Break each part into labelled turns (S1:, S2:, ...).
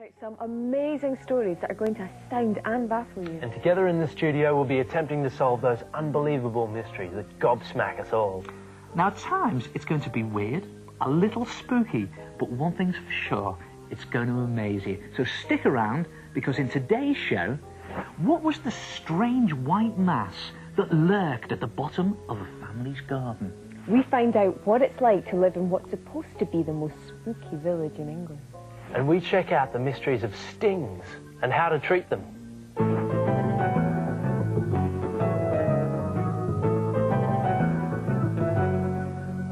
S1: out some amazing stories that are going to astound and baffle you.
S2: And together in the studio, we'll be attempting to solve those unbelievable mysteries that gobsmack us all.
S3: Now, at times, it's going to be weird, a little spooky, but one thing's for sure, it's going to amaze you. So stick around, because in today's show, what was the strange white mass that lurked at the bottom of a family's garden?
S1: We find out what it's like to live in what's supposed to be the most spooky village in England.
S2: And we check out the mysteries of stings and how to treat them.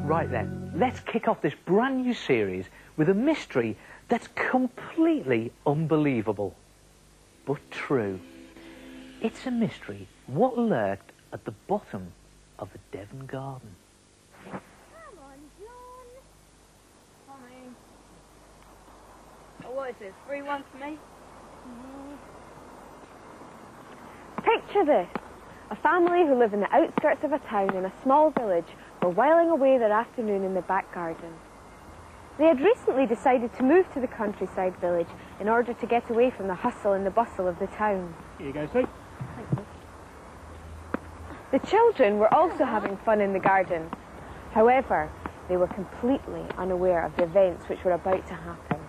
S3: Right then, let's kick off this brand new series with a mystery that's completely unbelievable, but true. It's a mystery what lurked at the bottom of a Devon garden.
S4: Come on, John. Tommy. Oh, what is this? 3-1 for me?
S1: Picture this. A family who live in the outskirts of a town in a small village were whiling away their afternoon in the back garden. They had recently decided to move to the countryside village in order to get away from the hustle and the bustle of the town.
S5: Here you go, sweet.
S1: The children were also having fun in the garden. However, they were completely unaware of the events which were about to happen.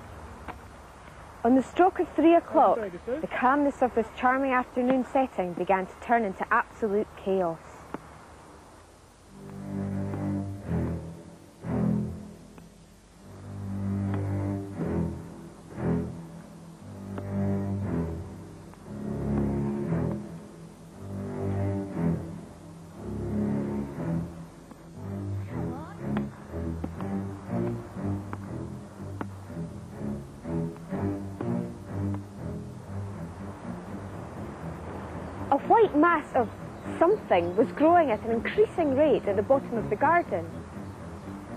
S1: On the stroke of 3 o'clock, the calmness of this charming afternoon setting began to turn into absolute chaos. A white mass of something was growing at an increasing rate at the bottom of the garden.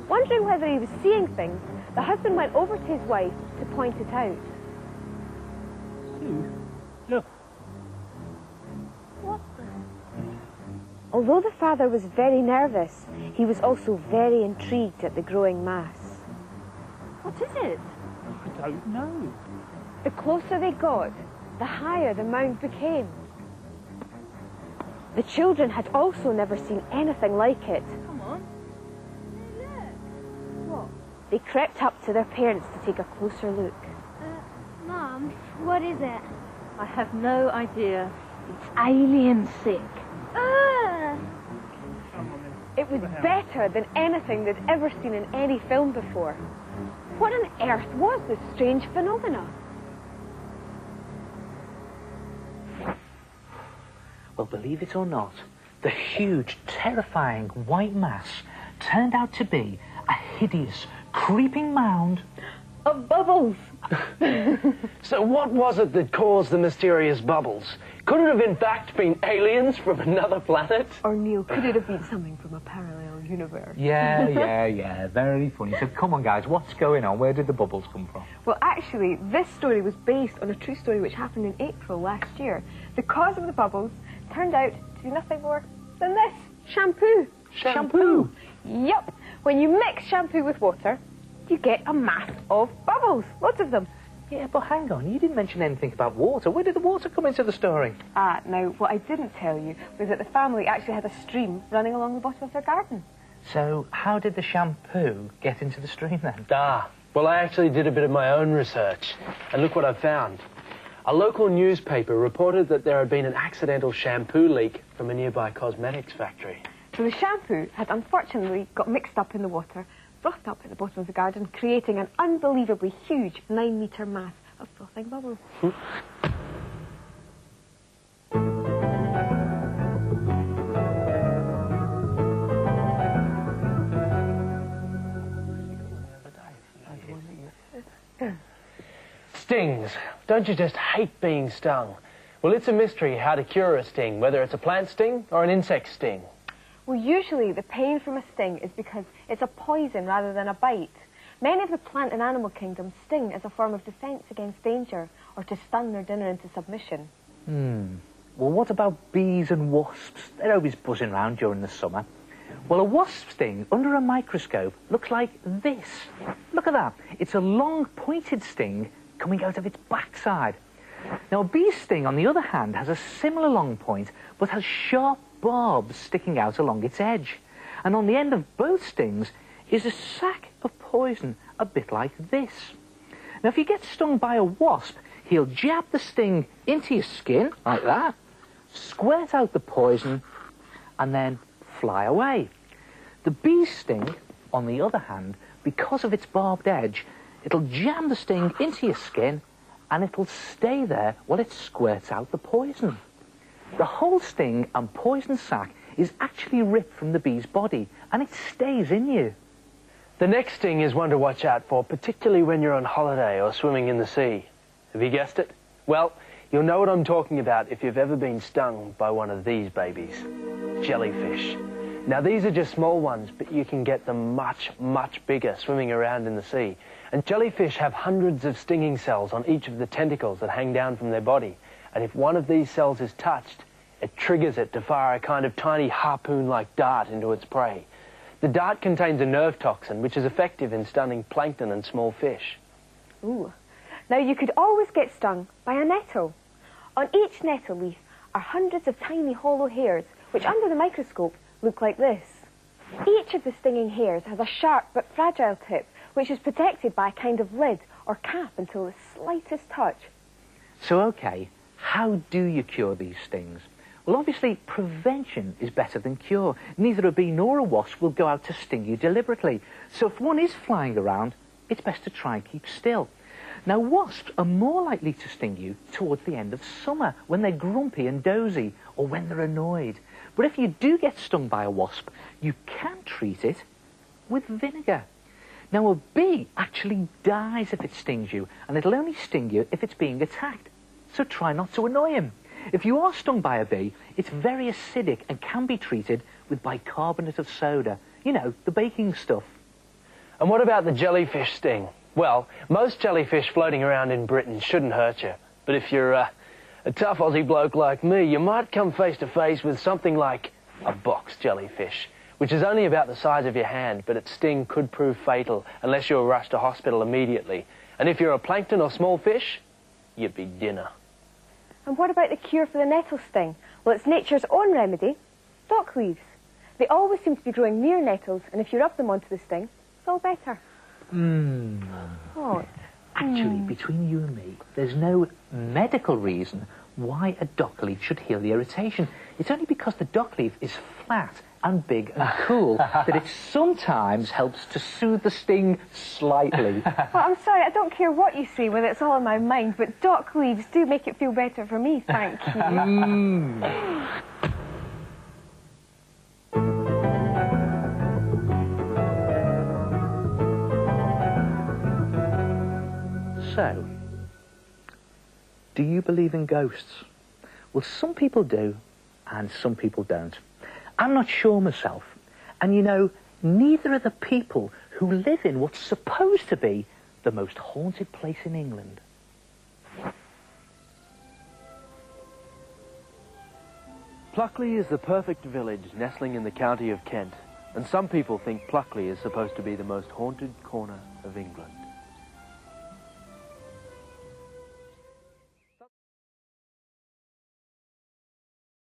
S1: Wondering whether he was seeing things, the husband went over to his wife to point it out.
S5: Sue, look.
S4: What the?
S1: Although the father was very nervous, he was also very intrigued at the growing mass.
S4: What is it?
S5: I don't know.
S1: The closer they got, the higher the mound became. The children had also never seen anything like it.
S4: Come on. Hey, look. What?
S1: They crept up to their parents to take a closer look.
S4: Mum, what is it?
S6: I have no idea. It's alien sick.
S4: Ah!
S5: Come on then.
S1: It was better than anything they'd ever seen in any film before. What on earth was this strange phenomena?
S3: Well, believe it or not, the huge, terrifying white mass turned out to be a hideous, creeping mound
S1: Of bubbles!
S2: So what was it that caused the mysterious bubbles? Could it have in fact been aliens from another planet?
S1: Or Neil, could it have been something from a parallel universe?
S3: Yeah, very funny. So come on, guys, what's going on? Where did the bubbles come from?
S1: Well, actually, this story was based on a true story which happened in April last year. The cause of the bubbles turned out to be nothing more than this. Shampoo.
S3: Shampoo?
S1: Yep. When you mix shampoo with water, you get a mass of bubbles. Lots of them.
S3: Yeah, but hang on, you didn't mention anything about water. Where did the water come into the story?
S1: Now, what I didn't tell you was that the family actually had a stream running along the bottom of their garden.
S3: So how did the shampoo get into the stream then?
S2: Well, I actually did a bit of my own research, and look what I found. A local newspaper reported that there had been an accidental shampoo leak from a nearby cosmetics factory.
S1: So the shampoo had unfortunately got mixed up in the water, frothed up at the bottom of the garden, creating an unbelievably huge 9-metre mass of frothing bubbles.
S2: Stings. Don't you just hate being stung? Well, it's a mystery how to cure a sting, whether it's a plant sting or an insect sting.
S1: Well, usually the pain from a sting is because it's a poison rather than a bite. Many of the plant and animal kingdoms sting as a form of defence against danger or to stun their dinner into submission.
S3: Well, what about bees and wasps? They're always buzzing around during the summer. Well, a wasp sting under a microscope looks like this. Look at that. It's a long, pointed sting coming out of its backside. Now, a bee's sting, on the other hand, has a similar long point, but has sharp barbs sticking out along its edge. And on the end of both stings is a sac of poison, a bit like this. Now, if you get stung by a wasp, he'll jab the sting into your skin, like that, squirt out the poison, and then fly away. The bee's sting, on the other hand, because of its barbed edge, it'll jam the sting into your skin, and it'll stay there while it squirts out the poison. The whole sting and poison sac is actually ripped from the bee's body, and it stays in you.
S2: The next sting is one to watch out for, particularly when you're on holiday or swimming in the sea. Have you guessed it? Well, you'll know what I'm talking about if you've ever been stung by one of these babies. Jellyfish. Now, these are just small ones, but you can get them much, much bigger swimming around in the sea. And jellyfish have hundreds of stinging cells on each of the tentacles that hang down from their body. And if one of these cells is touched, it triggers it to fire a kind of tiny harpoon-like dart into its prey. The dart contains a nerve toxin, which is effective in stunning plankton and small fish.
S1: Ooh. Now, you could always get stung by a nettle. On each nettle leaf are hundreds of tiny hollow hairs, which under the microscope look like this. Each of the stinging hairs has a sharp but fragile tip, which is protected by a kind of lid or cap until the slightest touch.
S3: So, okay, how do you cure these stings? Well, obviously, prevention is better than cure. Neither a bee nor a wasp will go out to sting you deliberately. So if one is flying around, it's best to try and keep still. Now, wasps are more likely to sting you towards the end of summer, when they're grumpy and dozy, or when they're annoyed. But if you do get stung by a wasp, you can treat it with vinegar. Now, a bee actually dies if it stings you, and it'll only sting you if it's being attacked. So try not to annoy him. If you are stung by a bee, it's very acidic and can be treated with bicarbonate of soda. You know, the baking stuff.
S2: And what about the jellyfish sting? Well, most jellyfish floating around in Britain shouldn't hurt you. But if you're a tough Aussie bloke like me, you might come face to face with something like a box jellyfish, which is only about the size of your hand, but its sting could prove fatal unless you're rushed to hospital immediately. And if you're a plankton or small fish, you'd be dinner.
S1: And what about the cure for the nettle sting? Well, it's nature's own remedy, dock leaves. They always seem to be growing near nettles, and if you rub them onto the sting, it's all better. What?
S3: Actually, between you and me, there's no medical reason why a dock leaf should heal the irritation. It's only because the dock leaf is flat and big and cool that it sometimes helps to soothe the sting slightly.
S1: Well, I'm sorry, I don't care what you say, whether it's all in my mind, but dock leaves do make it feel better for me, thank you.
S3: So, do you believe in ghosts? Well, some people do, and some people don't. I'm not sure myself. And you know, neither are the people who live in what's supposed to be the most haunted place in England.
S2: Pluckley is the perfect village nestling in the county of Kent, and some people think Pluckley is supposed to be the most haunted corner of England.